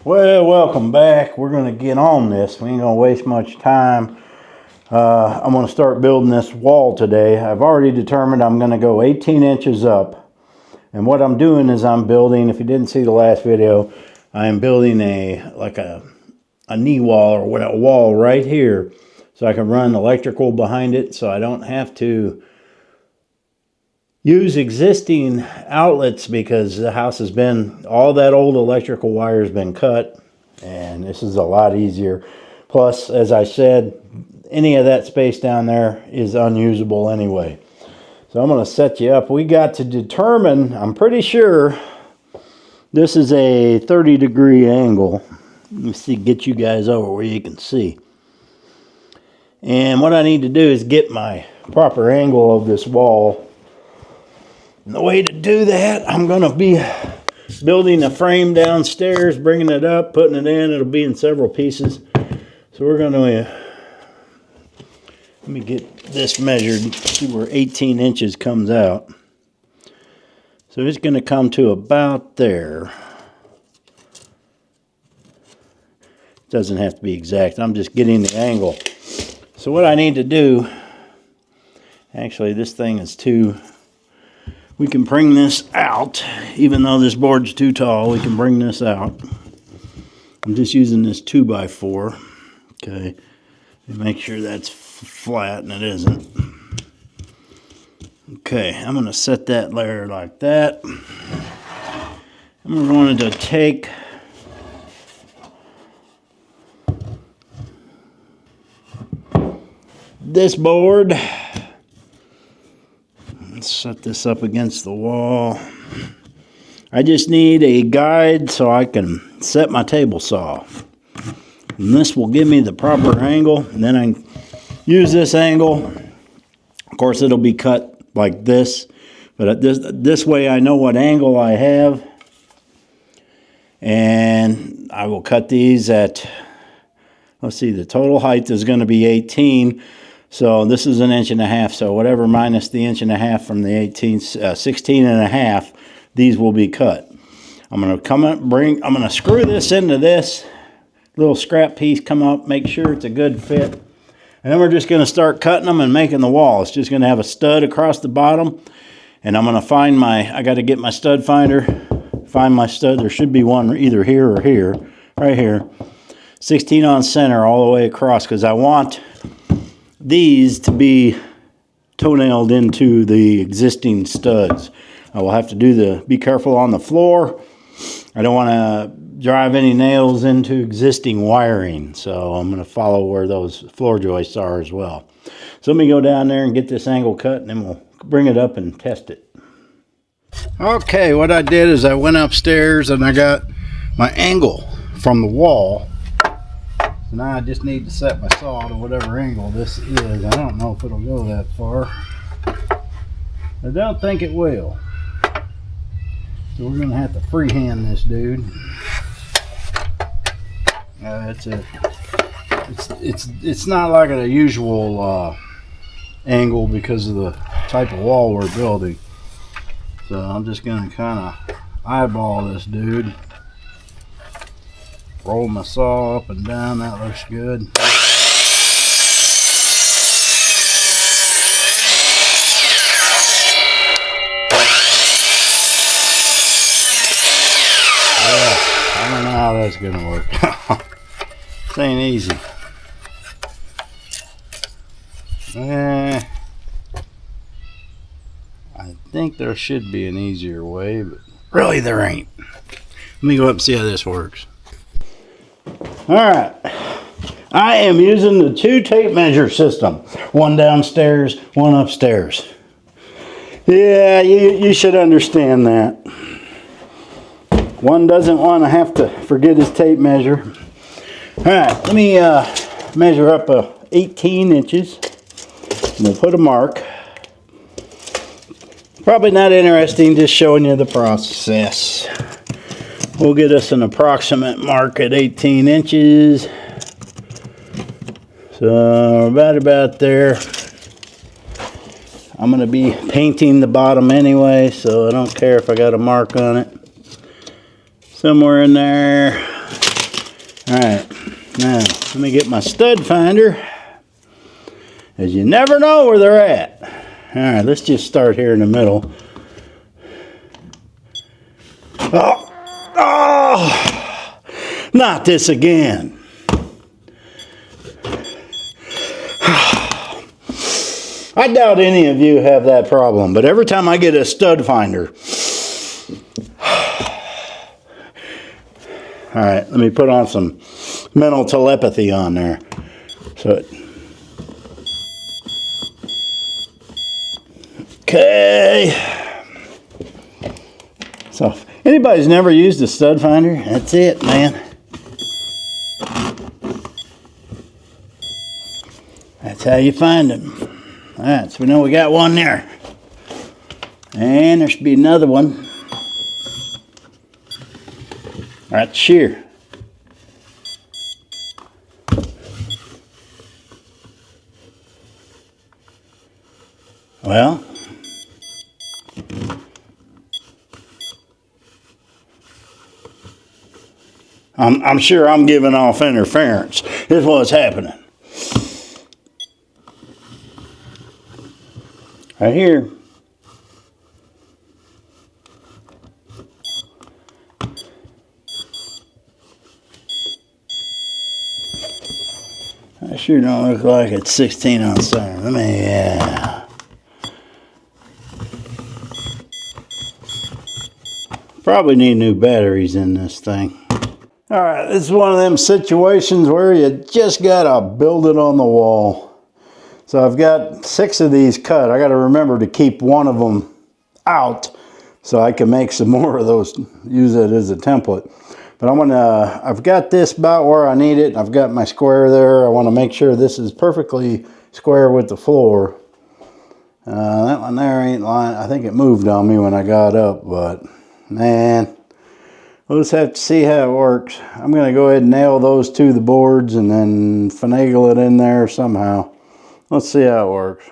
Well, welcome back. We're going to get on this. We ain't going to waste much time. I'm going to start building this wall today. I've already determined I'm going to go 18 inches up. And what I'm doing is I'm building, if you didn't see the last video, I am building a knee wall or a wall right here so I can run electrical behind it so I don't have to use existing outlets because the house has been, all that old electrical wire has been cut, and this is a lot easier. Plus, as I said, any of that space down there is unusable anyway. So I'm going to set you up. We got to determine, I'm pretty sure this is a 30-degree angle. Let me see, get you guys over where you can see. And what I need to do is get my proper angle of this wall. And the way to do that, I'm going to be building a frame downstairs, bringing it up, putting it in. It'll be in several pieces. So we're going to, let me get this measured, see where 18 inches comes out. So it's going to come to about there. Doesn't have to be exact. I'm just getting the angle. So what I need to do, actually this thing is too, we can bring this out, even though this board's too tall, we can bring this out. I'm just using this 2x4, okay, and make sure that's flat, and it isn't. Okay, I'm going to set that layer like that. I'm going to take this board. Let's set this up against the wall. I just need a guide so I can set my table saw. And this will give me the proper angle. And then I can use this angle. Of course, it'll be cut like this. But this way I know what angle I have. And I will cut these at, let's see, the total height is going to be 18. So this is 1.5 inches, so whatever minus the 1.5 inches from the 18, 16.5, these will be cut. I'm going to I'm going to screw this into this little scrap piece, come up, make sure it's a good fit. And then we're just going to start cutting them and making the wall. It's just going to have a stud across the bottom. And I'm going to find I got to get my stud finder, find my stud. There should be one either here or here, right here. 16 on center all the way across because I want these to be toe-nailed into the existing studs. I will have to be careful on the floor. I don't want to drive any nails into existing wiring, so I'm going to follow where those floor joists are as well. So let me go down there and get this angle cut, and then we'll bring it up and test it. Okay, what I did is I went upstairs and I got my angle from the wall. Now I just need to set my saw to whatever angle this is. I don't know if it'll go that far. I don't think it will. So we're going to have to freehand this dude. It's not like a usual angle because of the type of wall we're building. So I'm just going to kind of eyeball this dude. Roll my saw up and down, that looks good. Yeah, I don't know how that's gonna work. This ain't easy. I think there should be an easier way, but really there ain't. Let me go up and see how this works. Alright, I am using the 2 tape measure system. One downstairs, one upstairs. Yeah, you should understand that. One doesn't want to have to forget his tape measure. Alright, let me measure up 18 inches. And we'll put a mark. Probably not interesting, just showing you the process. We'll get us an approximate mark at 18 inches. So about there. I'm going to be painting the bottom anyway, so I don't care if I got a mark on it. Somewhere in there. All right, now let me get my stud finder, as you never know where they're at. All right, let's just start here in the middle. Oh, oh, not this again. I doubt any of you have that problem, but every time I get a stud finder. All right, let me put on some mental telepathy on there. Okay. So, if anybody's never used a stud finder, that's it, man. That's how you find them. All right, so we know we got one there. And there should be another one. Right shear. Well, I'm sure I'm giving off interference. This is what's happening. Right here. I sure don't look like it's 16 on center. Let me, probably need new batteries in this thing. All right, this is one of them situations where you just gotta build it on the wall. So I've got 6 of these cut. I gotta remember to keep one of them out so I can make some more of those, use it as a template. But I've got this about where I need it. I've got my square there. I want to make sure this is perfectly square with the floor. That one there ain't lying. I think it moved on me when I got up, but man, we'll just have to see how it works. I'm going to go ahead and nail those to the boards and then finagle it in there somehow. Let's see how it works.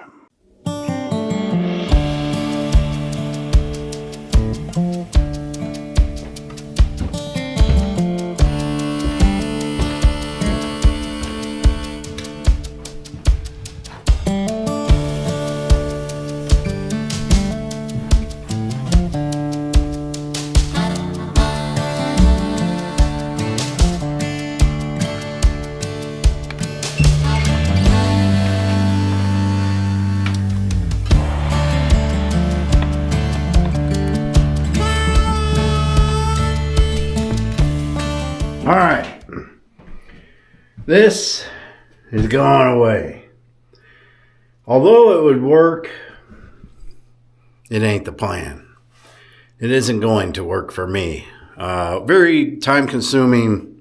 All right, this is going away. Although it would work, it ain't the plan. It isn't going to work for me. Very time consuming.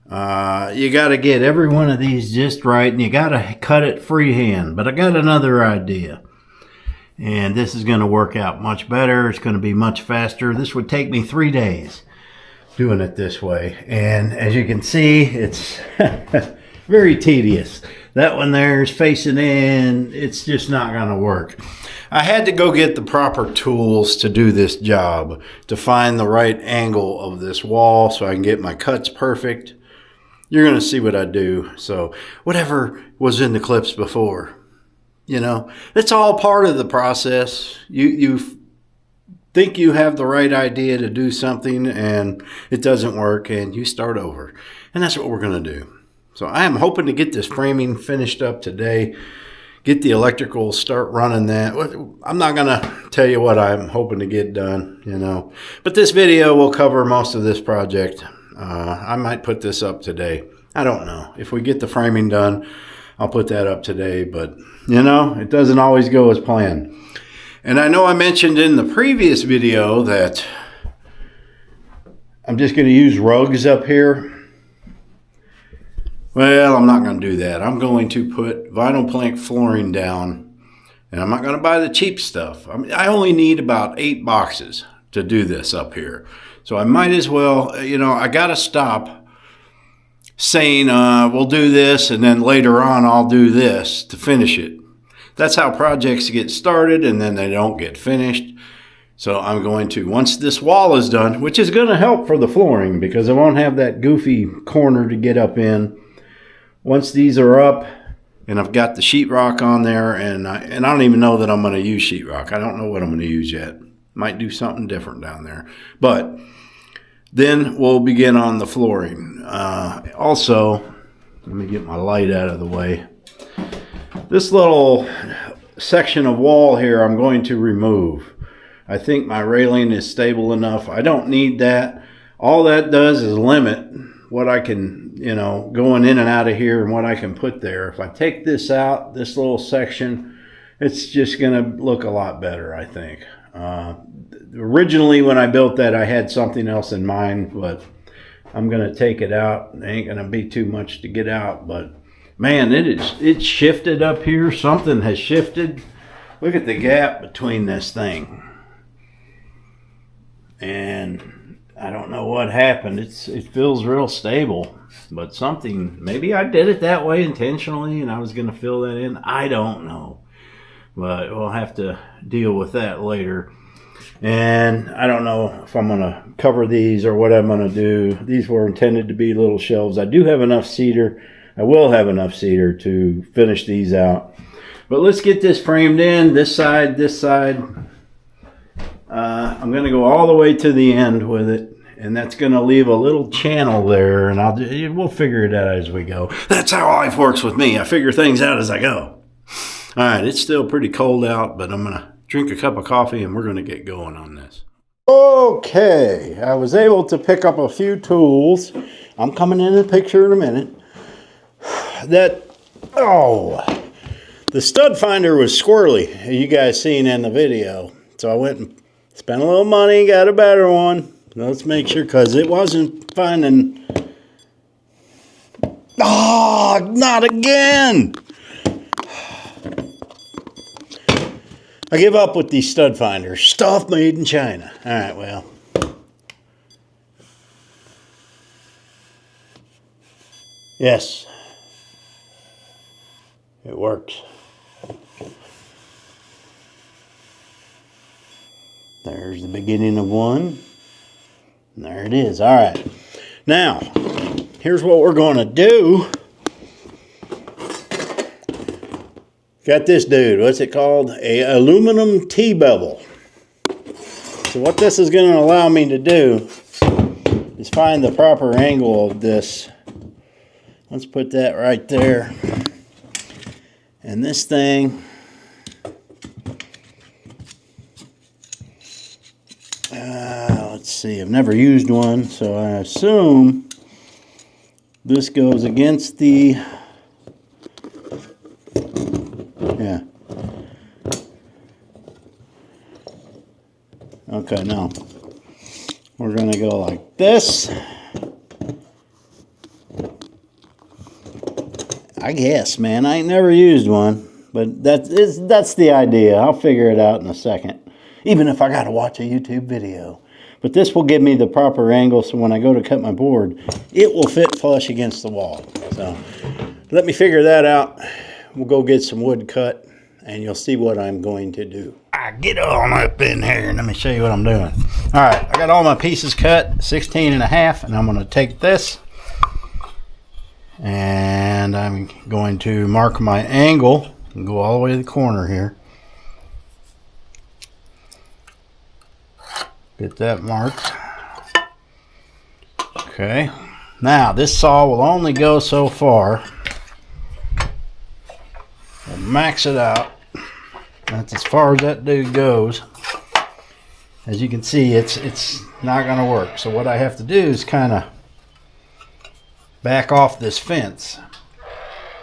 You got to get every one of these just right, and you got to cut it freehand. But I got another idea. And this is going to work out much better. It's going to be much faster. This would take me 3 days doing it this way. And as you can see, it's very tedious. That one there is facing in. It's just not going to work. I had to go get the proper tools to do this job, to find the right angle of this wall so I can get my cuts perfect. You're going to see what I do. So whatever was in the clips before, you know, it's all part of the process. You think you have the right idea to do something and it doesn't work and you start over. And that's what we're going to do. So I am hoping to get this framing finished up today, get the electrical, start running that. I'm not going to tell you what I'm hoping to get done, you know, but this video will cover most of this project. I might put this up today. I don't know. If we get the framing done, I'll put that up today, but you know, it doesn't always go as planned. And I know I mentioned in the previous video that I'm just going to use rugs up here. Well, I'm not going to do that. I'm going to put vinyl plank flooring down, and I'm not going to buy the cheap stuff. I only need about 8 boxes to do this up here. So I might as well, you know, I got to stop saying we'll do this and then later on I'll do this to finish it. That's how projects get started and then they don't get finished. So I'm going to, once this wall is done, which is going to help for the flooring because I won't have that goofy corner to get up in. Once these are up and I've got the sheetrock on there, and I don't even know that I'm going to use sheetrock. I don't know what I'm going to use yet. Might do something different down there. But then we'll begin on the flooring. Also, let me get my light out of the way. This little section of wall here I'm going to remove. I think my railing is stable enough. I don't need that. All that does is limit what I can, going in and out of here and what I can put there. If I take this out, this little section, it's just going to look a lot better, I think. Originally, when I built that, I had something else in mind, but I'm going to take it out. It ain't going to be too much to get out, but man, it's shifted up here. Something has shifted. Look at the gap between this thing. And I don't know what happened. It feels real stable, but something, maybe I did it that way intentionally and I was going to fill that in. I don't know, but we'll have to deal with that later. And I don't know if I'm going to cover these or what I'm going to do. These were intended to be little shelves. I do have enough cedar. I will have enough cedar to finish these out. But let's get this framed in, this side, this side. I'm going to go all the way to the end with it, and that's going to leave a little channel there, and we'll figure it out as we go. That's how life works with me. I figure things out as I go. All right, it's still pretty cold out, but I'm going to drink a cup of coffee, and we're going to get going on this. Okay, I was able to pick up a few tools. I'm coming in the picture in a minute. The stud finder was squirrely, you guys seen in the video. So I went and spent a little money, got a better one. Let's make sure, because it wasn't finding... Oh, not again! I give up with these stud finders. Stuff made in China. All right, well. Yes. It works. There's the beginning of one. And there it is. All right. Now, here's what we're going to do. Got this dude. What's it called? A aluminum T-bevel. So what this is going to allow me to do is find the proper angle of this. Let's put that right there. And this thing, let's see, I've never used one, so I assume this goes against the, yeah. Okay, no. We're going to go like this. I guess, man. I ain't never used one, but that's the idea. I'll figure it out in a second, even if I got to watch a YouTube video. But this will give me the proper angle, so when I go to cut my board, it will fit flush against the wall. So let me figure that out. We'll go get some wood cut, and you'll see what I'm going to do. Get on up in here, and let me show you what I'm doing. All right, I got all my pieces cut, 16.5, and I'm going to take this. And I'm going to mark my angle and go all the way to the corner here. Get that marked. Okay. Now, this saw will only go so far. We'll max it out. That's as far as that dude goes. As you can see, it's not going to work. So what I have to do is kind of back off this fence.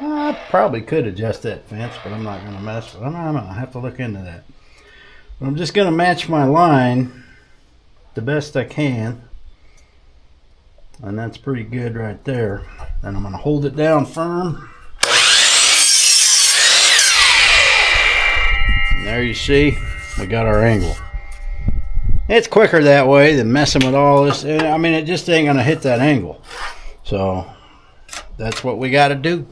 I probably could adjust that fence, but I'm not going to mess with it. I have to look into that. But I'm just going to match my line the best I can. And that's pretty good right there. And I'm going to hold it down firm. And there you see, we got our angle. It's quicker that way than messing with all this. I mean, it just ain't going to hit that angle. So that's what we got to do.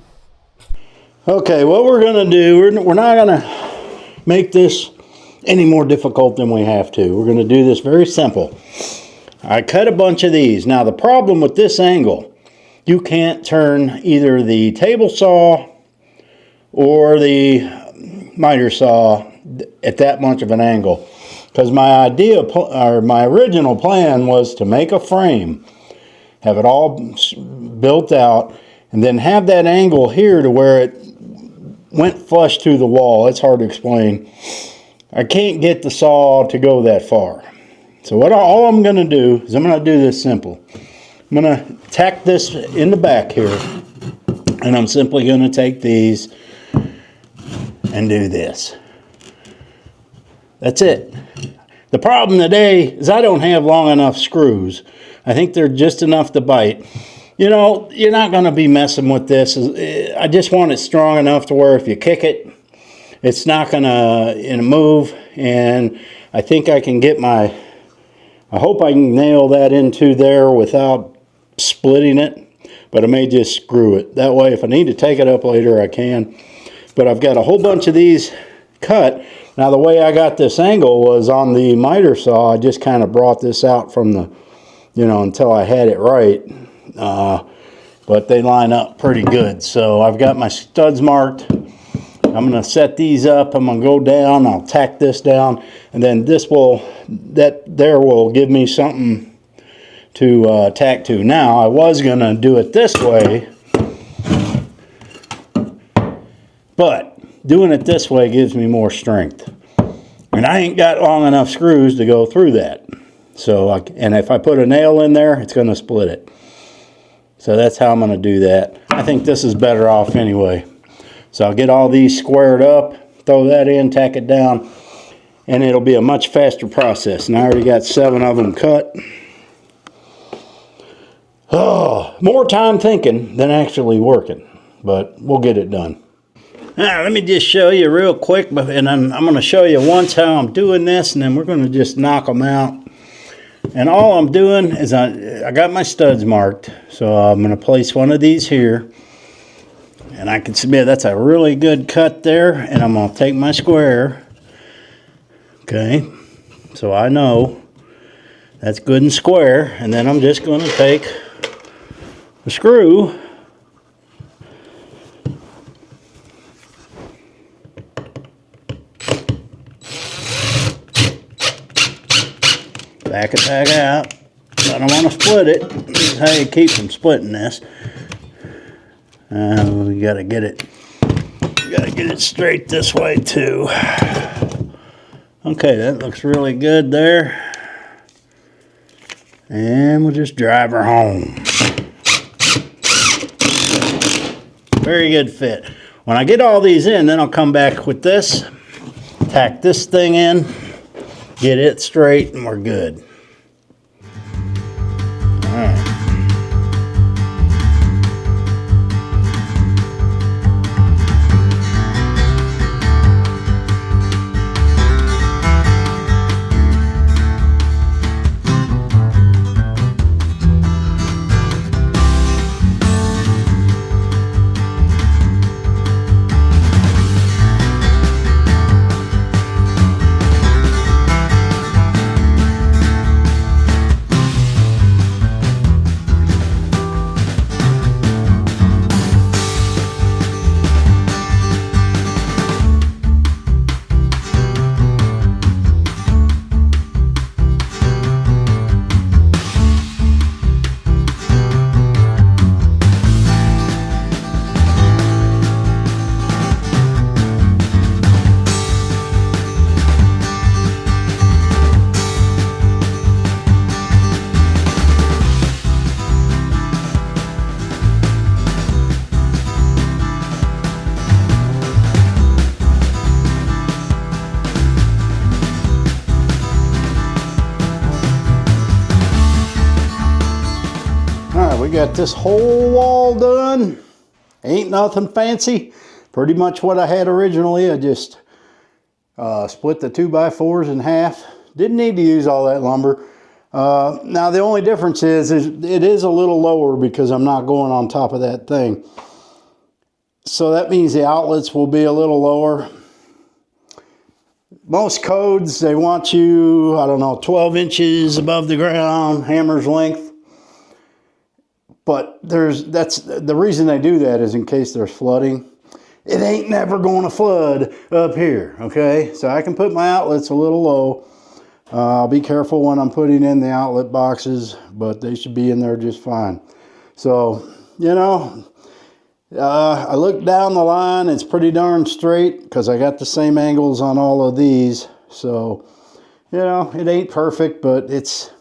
Okay, what we're going to do, we're not going to make this any more difficult than we have to. We're going to do this very simple. I cut a bunch of these. Now the problem with this angle, you can't turn either the table saw or the miter saw at that much of an angle, because my original plan was to make a frame, have it all built out, and then have that angle here to where it went flush to the wall. It's hard to explain. I can't get the saw to go that far. So all I'm going to do is I'm going to do this simple. I'm going to tack this in the back here, and I'm simply going to take these and do this. That's it. The problem today is I don't have long enough screws. I think they're just enough to bite. You know, you're not going to be messing with this. I just want it strong enough to where if you kick it, it's not going to move. And I think I can get I hope I can nail that into there without splitting it. But I may just screw it. That way, if I need to take it up later, I can. But I've got a whole bunch of these cut. Now the way I got this angle was on the miter saw. I just kind of brought this out from the, until I had it right. But they line up pretty good. So I've got my studs marked. I'm going to set these up. I'm going to go down. I'll tack this down. And then that will give me something to tack to. Now I was going to do it this way. But doing it this way gives me more strength. And I ain't got long enough screws to go through that. And if I put a nail in there, it's going to split it. So that's how I'm going to do that. I think this is better off anyway. So I'll get all these squared up, throw that in, tack it down, and it'll be a much faster process. And I already got 7 of them cut. Oh, more time thinking than actually working, but we'll get it done. Now, let me just show you real quick, and I'm going to show you once how I'm doing this, and then we're going to just knock them out. And all I'm doing is I got my studs marked, so I'm going to place one of these here. And I can see that's a really good cut there, and I'm going to take my square. Okay, so I know that's good and square, and then I'm just going to take the screw. Back it back out. I don't want to split it. This is how you keep from splitting this. We gotta get it straight this way too. Okay, that looks really good there. And we'll just drive her home. Very good fit. When I get all these in, then I'll come back with this, tack this thing in, get it straight, and we're good. All right. We got this whole wall done. Ain't nothing fancy. Pretty much what I had originally. I just split the 2x4s in half. Didn't need to use all that lumber. Now the only difference is it is a little lower because I'm not going on top of that thing. So that means the outlets will be a little lower. most codes, they want you, I don't know, 12 inches above the ground, hammer's length. But that's the reason they do that is in case there's flooding. It ain't never going to flood up here, okay? So I can put my outlets a little low. I'll be careful when I'm putting in the outlet boxes, but they should be in there just fine. So, you know, I look down the line, it's pretty darn straight because I got the same angles on all of these. So, you know, it ain't perfect, but it's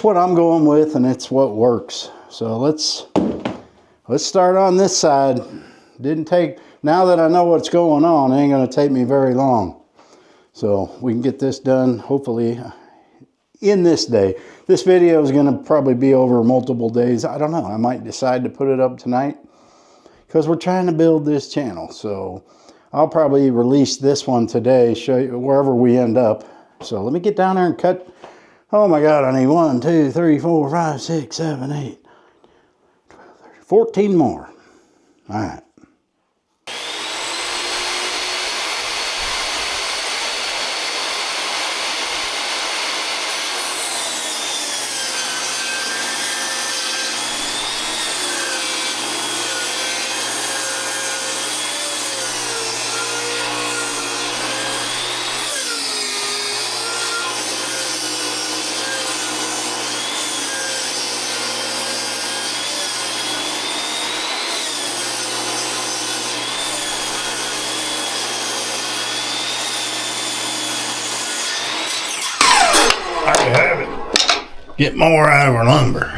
what I'm going with and it's what works. So let's start on this side. Now that I know what's going on, it ain't gonna take me very long. So we can get this done, hopefully, in this day. This video is gonna probably be over multiple days. I don't know, I might decide to put it up tonight because we're trying to build this channel. So I'll probably release this one today, show you wherever we end up. So let me get down there and cut. Oh my God, I need 1, 2, 3, 4, 5, 6, 7, 8, 12, 13, 14 more. All right. There you have it. Get more out of our lumber.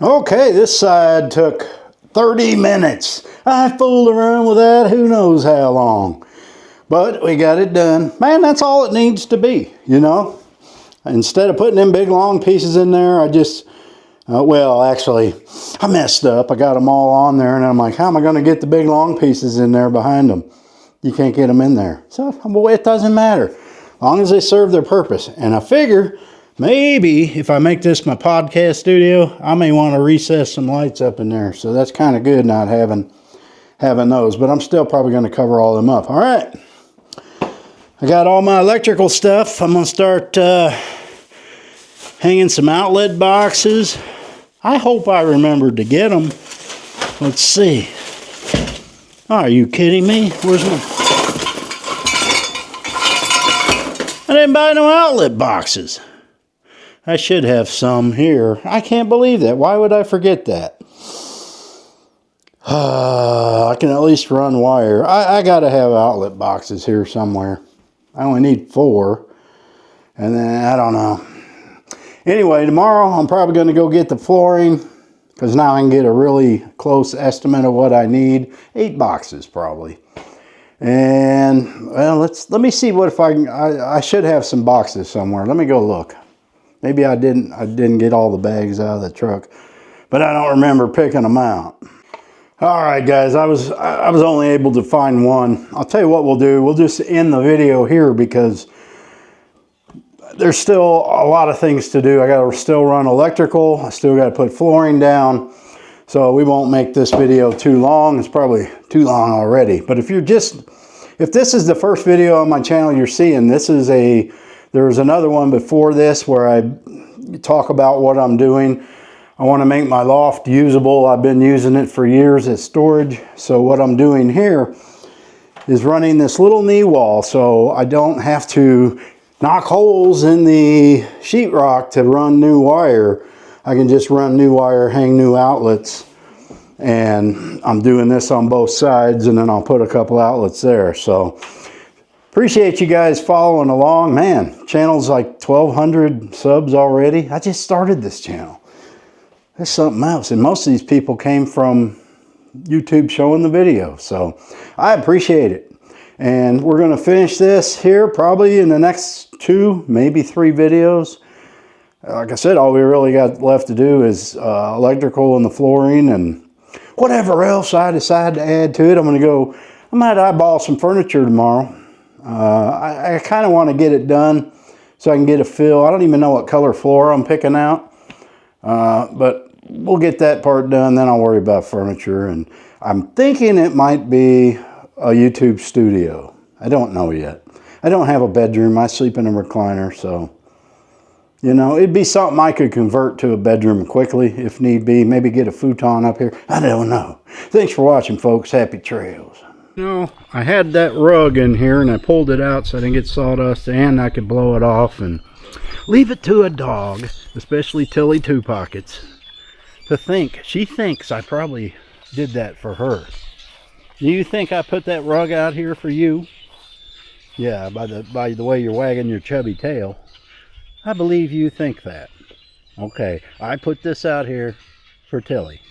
Okay, this side took 30 minutes. I fooled around with that who knows how long. But we got it done. Man, that's all it needs to be, you know. Instead of putting them big long pieces in there, I just, well, actually, I messed up. I got them all on there, and I'm like, how am I going to get the big long pieces in there behind them? You can't get them in there. So, well, it doesn't matter. As long as they serve their purpose. And I figure maybe if I make this my podcast studio, I may want to recess some lights up in there. So that's kind of good not having those. But I'm still probably going to cover all of them up. All right. I got all my electrical stuff. I'm going to start hanging some outlet boxes. I hope I remembered to get them. Let's see. Oh, are you kidding me? Where's my... I didn't buy no outlet boxes. I should have some here. I can't believe that. Why would I forget that? I can at least run wire. I got to have outlet boxes here somewhere. I only need 4. And then, I don't know. Anyway, tomorrow I'm probably going to go get the flooring. Because now I can get a really close estimate of what I need. 8 boxes probably. And, well, let me see what if I should have some boxes somewhere. Let me go look. Maybe I didn't get all the bags out of the truck, but I don't remember picking them out. All right, guys, I was only able to find one. I'll tell you what we'll do. We'll just end the video here because there's still a lot of things to do. I got to still run electrical. I still got to put flooring down. So we won't make this video too long. It's probably too long already. But if this is the first video on my channel you're seeing, there's another one before this where I talk about what I'm doing. I want to make my loft usable. I've been using it for years as storage. So what I'm doing here is running this little knee wall so I don't have to knock holes in the sheetrock to run new wire. I can just run new wire, hang new outlets, and I'm doing this on both sides, and then I'll put a couple outlets there. So appreciate you guys following along. Man, channel's like 1,200 subs already. I just started this channel. There's something else, and most of these people came from YouTube showing the video, so I appreciate it. And we're going to finish this here probably in the next 2, maybe 3 videos. Like I said, all we really got left to do is electrical and the flooring and whatever else I decide to add to it. I might eyeball some furniture tomorrow. I kind of want to get it done so I can get a feel. I don't even know what color floor I'm picking out, but we'll get that part done, then I'll worry about furniture. And I'm thinking it might be a YouTube studio. I don't know yet. I don't have a bedroom. I sleep in a recliner, so, you know, it'd be something I could convert to a bedroom quickly if need be. Maybe get a futon up here. I don't know. Thanks for watching, folks. Happy trails. You know, I had that rug in here and I pulled it out so I didn't get sawdust, and I could blow it off and leave it to a dog, especially Tilly Two Pockets, to think. She thinks I probably did that for her. Do you think I put that rug out here for you? Yeah, by the way you're wagging your chubby tail. I believe you think that. Okay, I put this out here for Tilly.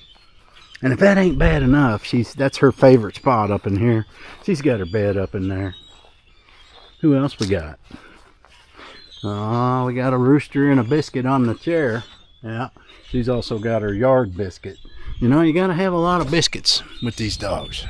And if that ain't bad enough, that's her favorite spot up in here. She's got her bed up in there. Who else we got? Oh, we got a rooster and a biscuit on the chair. Yeah, she's also got her yard biscuit. You know, you gotta have a lot of biscuits with these dogs.